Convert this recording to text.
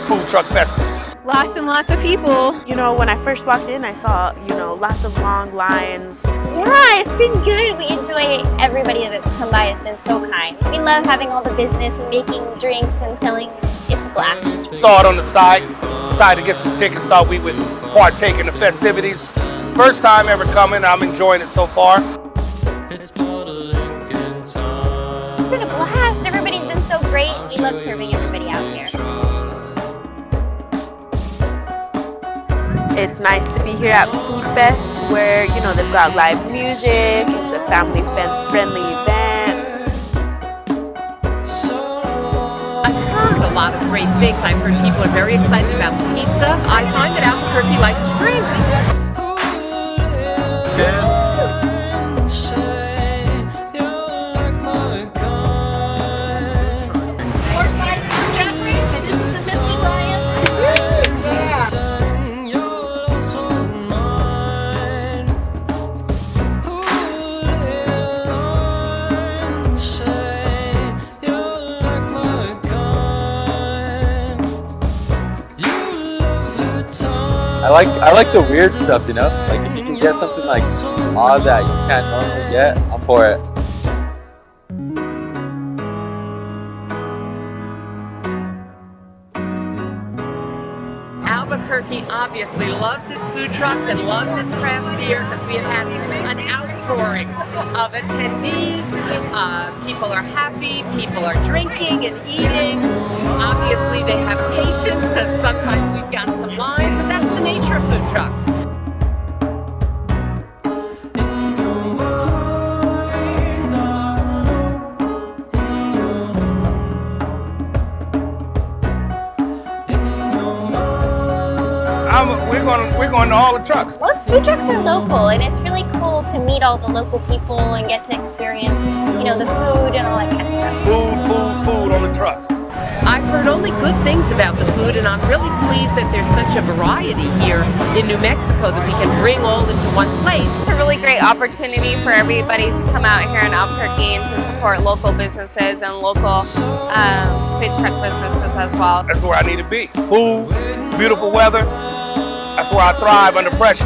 food truck festival. Lots and lots of people. You know, when I first walked in, I saw, lots of long lines. Yeah, it's been good. We enjoy everybody that's come by has been so kind. We love having all the business and making drinks and selling. It's a blast. Saw it on the side, decided to get some tickets, thought we would partake in the festivities. First time ever coming, I'm enjoying it so far. It's been a blast. Everybody's been so great. We love serving everybody out here. It's nice to be here at Food Fest where, they've got live music. It's a family-friendly event. I've heard a lot of great things. I've heard people are very excited about the pizza. I find that Albuquerque likes to drink. I like the weird stuff, Like if you can get something like odd that you can't normally get, I'm for it. Albuquerque obviously loves its food trucks and loves its craft beer because we have had an outpouring of attendees. People are happy, people are drinking and eating. Obviously they have patience because sometimes we've got some lines, but that's the nature of food trucks. We're going to all the trucks. Most food trucks are local, and it's really cool to meet all the local people and get to experience, the food and all that kind of stuff. Food on the trucks. I've heard only good things about the food, and I'm really pleased that there's such a variety here in New Mexico that we can bring all into one place. It's a really great opportunity for everybody to come out here in Albuquerque and to support local businesses and local food truck businesses as well. That's where I need to be. Food, beautiful weather. That's where I thrive under pressure.